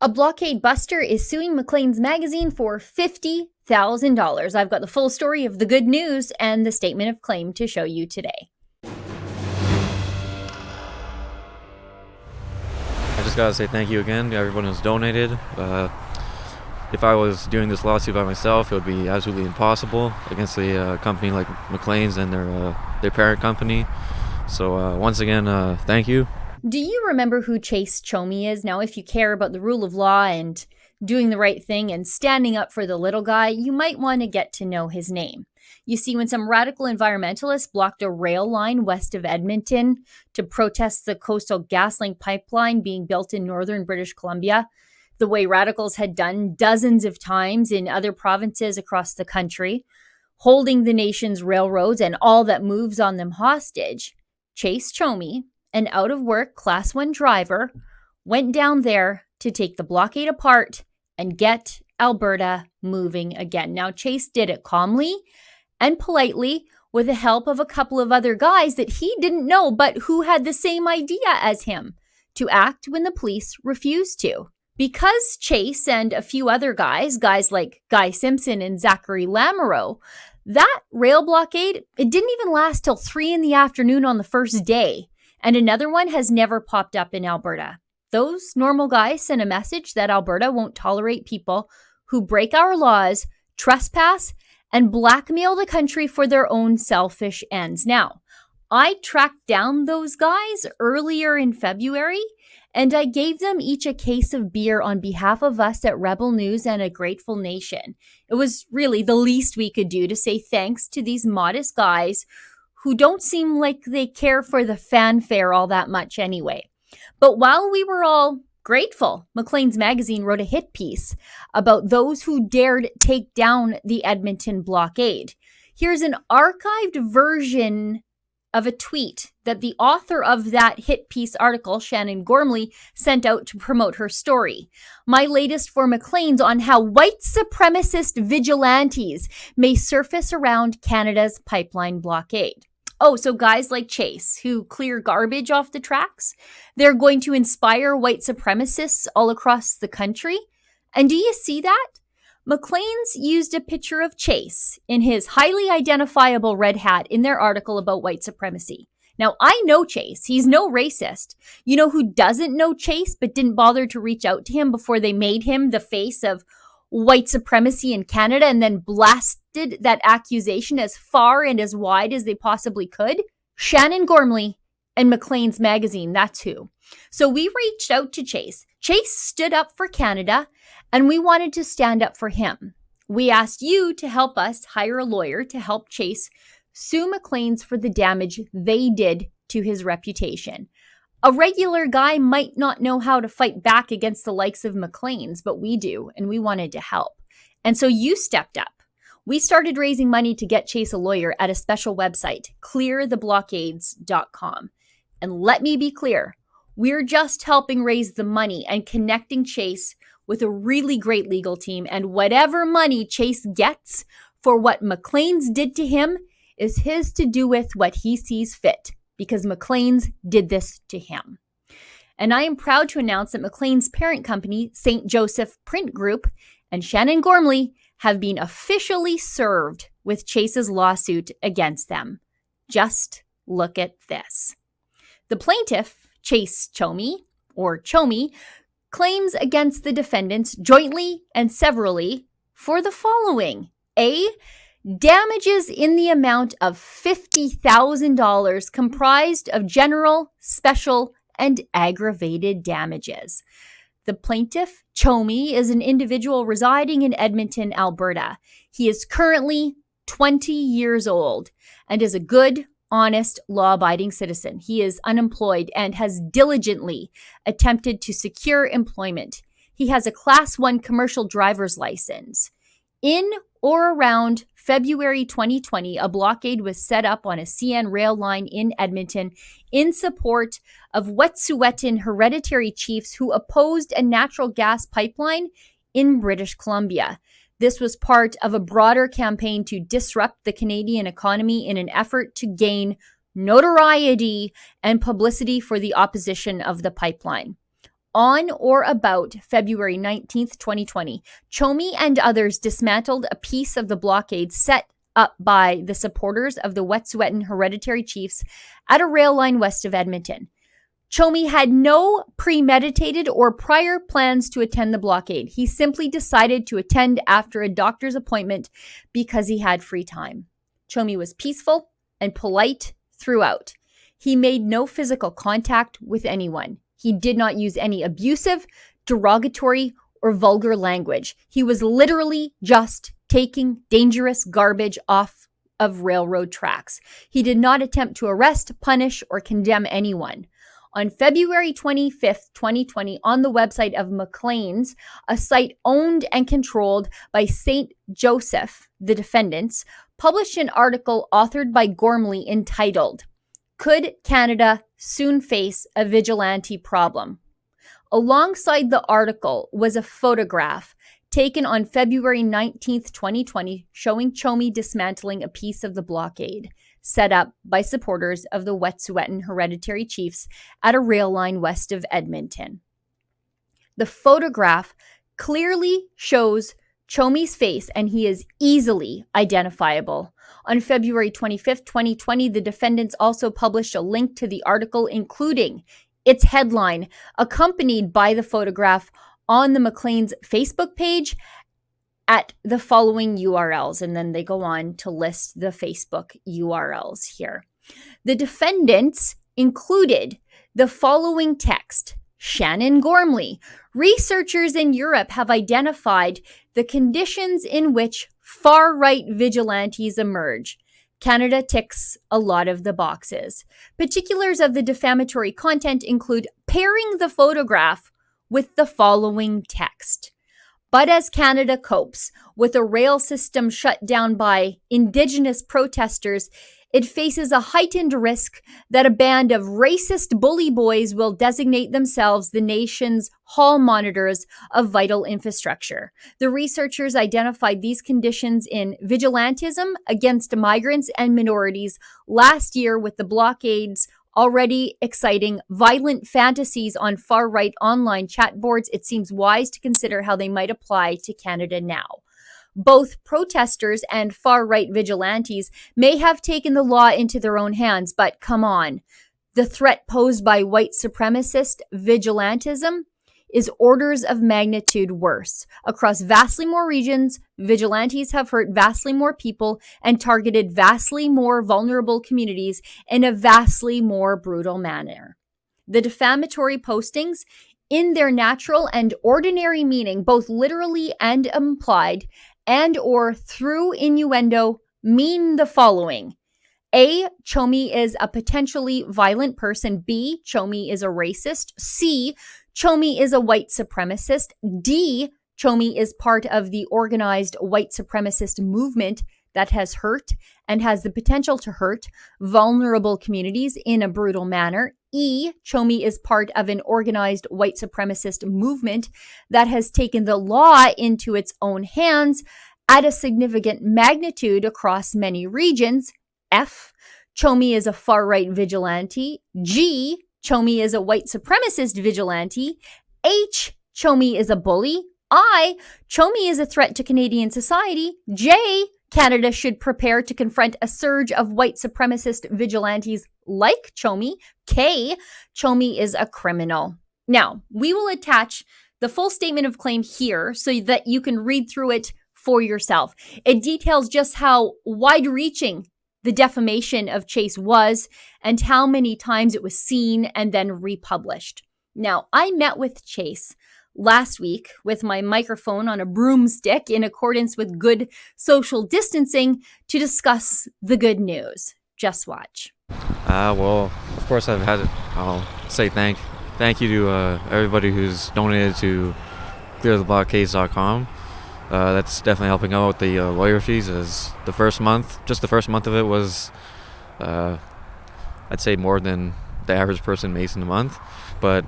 A blockade buster is suing Maclean's magazine for $50,000. I've got the full story of the good news and the statement of claim to show you today. I just gotta say thank you again to everyone who's donated. If I was doing this lawsuit by myself, it would be absolutely impossible against a company like Maclean's and their parent company. So once again, thank you. Do you remember who Chase Chomey is? Now, if you care about the rule of law and doing the right thing and standing up for the little guy, you might want to get to know his name. You see, when some radical environmentalists blocked a rail line west of Edmonton to protest the Coastal GasLink pipeline being built in northern British Columbia, the way radicals had done dozens of times in other provinces across the country, holding the nation's railroads and all that moves on them hostage, Chase Chomey, an out-of-work Class 1 driver, went down there to take the blockade apart and get Alberta moving again. Now, Chase did it calmly and politely with the help of a couple of other guys that he didn't know, but who had the same idea as him, to act when the police refused to. Because Chase and a few other guys like Guy Simpson and Zachary Lamoureux, that rail blockade, it didn't even last till 3 p.m. on the first day. And another one has never popped up in Alberta. Those normal guys sent a message that Alberta won't tolerate people who break our laws, trespass, and blackmail the country for their own selfish ends. Now, I tracked down those guys earlier in February, and I gave them each a case of beer on behalf of us at Rebel News and a grateful nation. It was really the least we could do to say thanks to these modest guys who don't seem like they care for the fanfare all that much anyway. But while we were all grateful, Maclean's magazine wrote a hit piece about those who dared take down the Edmonton blockade. Here's an archived version of a tweet that the author of that hit piece article, Shannon Gormley, sent out to promote her story. My latest for Maclean's on how white supremacist vigilantes may surface around Canada's pipeline blockade. Oh, so guys like Chase, who clear garbage off the tracks, they're going to inspire white supremacists all across the country? And do you see that? Maclean's used a picture of Chase in his highly identifiable red hat in their article about white supremacy. Now, I know Chase. He's no racist. You know who doesn't know Chase but didn't bother to reach out to him before they made him the face of white supremacy in Canada and then blasted that accusation as far and as wide as they possibly could? Shannon Gormley and Maclean's magazine, that's who. So we reached out to Chase. Chase stood up for Canada, and we wanted to stand up for him. We asked you to help us hire a lawyer to help Chase sue Maclean's for the damage they did to his reputation. A regular guy might not know how to fight back against the likes of Maclean's, but we do, and we wanted to help. And so you stepped up. We started raising money to get Chase a lawyer at a special website, cleartheblockades.com. And let me be clear, we're just helping raise the money and connecting Chase with a really great legal team, and whatever money Chase gets for what Maclean's did to him is his to do with what he sees fit, because Maclean's did this to him. And I am proud to announce that Maclean's parent company, St. Joseph Print Group, and Shannon Gormley have been officially served with Chase's lawsuit against them. Just look at this. The plaintiff, Chase Chomey, or Chomey, claims against the defendants jointly and severally for the following. A, damages in the amount of $50,000 comprised of general, special, and aggravated damages. The plaintiff, Chomey, is an individual residing in Edmonton, Alberta. He is currently 20 years old and is a good, honest, law-abiding citizen. He is unemployed and has diligently attempted to secure employment. He has a Class 1 commercial driver's license. In or around February 2020, a blockade was set up on a CN rail line in Edmonton in support of Wet'suwet'en hereditary chiefs who opposed a natural gas pipeline in British Columbia. This was part of a broader campaign to disrupt the Canadian economy in an effort to gain notoriety and publicity for the opposition of the pipeline. On or about February 19th, 2020, Chomey and others dismantled a piece of the blockade set up by the supporters of the Wet'suwet'en hereditary chiefs at a rail line west of Edmonton. Chomey had no premeditated or prior plans to attend the blockade. He simply decided to attend after a doctor's appointment because he had free time. Chomey was peaceful and polite throughout. He made no physical contact with anyone. He did not use any abusive, derogatory, or vulgar language. He was literally just taking dangerous garbage off of railroad tracks. He did not attempt to arrest, punish, or condemn anyone. On February 25th, 2020, on the website of Maclean's, a site owned and controlled by St. Joseph, the defendants, published an article authored by Gormley entitled, "Could Canada Soon Face a Vigilante Problem?" Alongside the article was a photograph taken on February 19th, 2020, showing Chomey dismantling a piece of the blockade set up by supporters of the Wet'suwet'en hereditary chiefs at a rail line west of Edmonton. The photograph clearly shows Chomey's face, and he is easily identifiable. On February 25th, 2020, the defendants also published a link to the article, including its headline, accompanied by the photograph on the Maclean's Facebook page at the following URLs. And then they go on to list the Facebook URLs here. The defendants included the following text. Shannon Gormley, researchers in Europe have identified the conditions in which far-right vigilantes emerge. Canada ticks a lot of the boxes. Particulars of the defamatory content include pairing the photograph with the following text. But as Canada copes with a rail system shut down by Indigenous protesters, it faces a heightened risk that a band of racist bully boys will designate themselves the nation's hall monitors of vital infrastructure. The researchers identified these conditions in vigilantism against migrants and minorities last year, with the blockades already exciting violent fantasies on far-right online chat boards. It seems wise to consider how they might apply to Canada now. Both protesters and far-right vigilantes may have taken the law into their own hands, but come on. The threat posed by white supremacist vigilantism is orders of magnitude worse. Across vastly more regions, vigilantes have hurt vastly more people and targeted vastly more vulnerable communities in a vastly more brutal manner. The defamatory postings, in their natural and ordinary meaning, both literally and implied, and or through innuendo, mean the following. A, Chomey is a potentially violent person. B, Chomey is a racist. C, Chomey is a white supremacist. D, Chomey is part of the organized white supremacist movement that has hurt and has the potential to hurt vulnerable communities in a brutal manner. E, Chomey is part of an organized white supremacist movement that has taken the law into its own hands at a significant magnitude across many regions. F, Chomey is a far-right vigilante. G, Chomey is a white supremacist vigilante. H, Chomey is a bully. I, Chomey is a threat to Canadian society. J, Canada should prepare to confront a surge of white supremacist vigilantes like Chomey. K, Chomey is a criminal. Now, we will attach the full statement of claim here so that you can read through it for yourself. It details just how wide-reaching the defamation of Chase was and how many times it was seen and then republished. Now, I met with Chase last week with my microphone on a broomstick in accordance with good social distancing to discuss the good news. Just watch. Well, of course I'll say thank you to everybody who's donated to cleartheblockades.com. That's definitely helping out with the lawyer fees, as the first month of it was, I'd say more than the average person makes in a month, but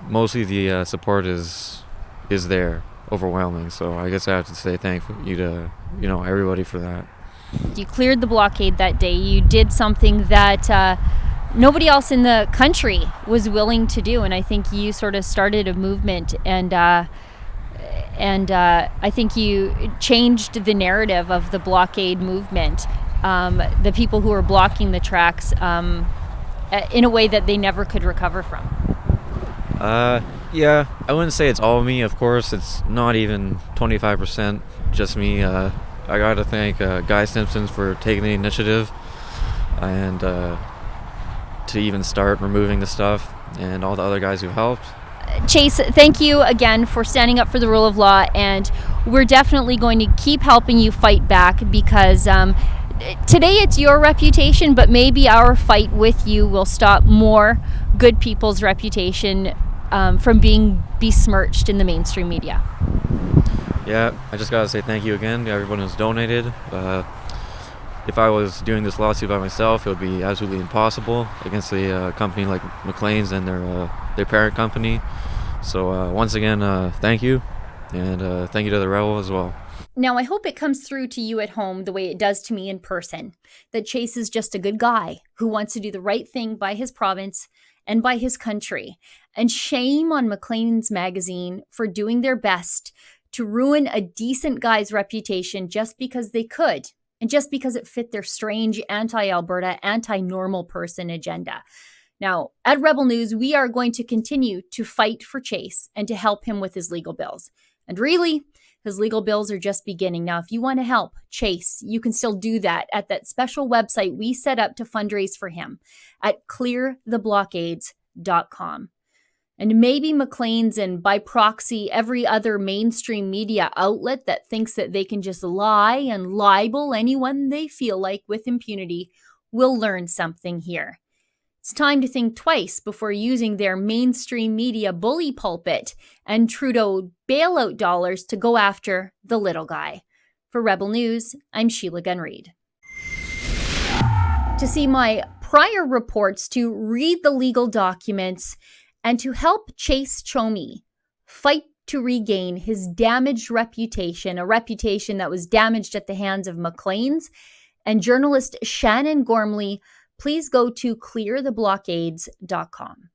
mostly the support is there, overwhelming. So I guess I have to say thank you to everybody for that. You cleared the blockade that day. You did something that nobody else in the country was willing to do. And I think you sort of started a movement, and I think you changed the narrative of the blockade movement. The people who were blocking the tracks in a way that they never could recover from. Yeah, I wouldn't say it's all me, of course. It's not even 25% just me. I gotta thank Guy Simpson for taking the initiative and to even start removing the stuff, and all the other guys who helped. Chase, thank you again for standing up for the rule of law, and we're definitely going to keep helping you fight back, because today it's your reputation, but maybe our fight with you will stop more good people's reputation from being besmirched in the mainstream media. Yeah, I just gotta say thank you again to everyone who's donated. If I was doing this lawsuit by myself, it would be absolutely impossible against a company like Maclean's and their parent company. So once again, thank you, and thank you to the Rebel as well. Now, I hope it comes through to you at home the way it does to me in person, that Chase is just a good guy who wants to do the right thing by his province and by his country. And shame on Maclean's magazine for doing their best to ruin a decent guy's reputation just because they could, and just because it fit their strange anti-Alberta, anti-normal person agenda. Now, at Rebel News, we are going to continue to fight for Chase and to help him with his legal bills. And really, his legal bills are just beginning. Now, if you want to help Chase, you can still do that at that special website we set up to fundraise for him at cleartheblockades.com. And maybe Maclean's, and by proxy, every other mainstream media outlet that thinks that they can just lie and libel anyone they feel like with impunity will learn something here. It's time to think twice before using their mainstream media bully pulpit and Trudeau bailout dollars to go after the little guy. For Rebel News, I'm Sheila Gunn Reid. To see my prior reports, to read the legal documents, and to help Chase Chomey fight to regain his damaged reputation, a reputation that was damaged at the hands of Maclean's and journalist Shannon Gormley, please go to cleartheblockades.com.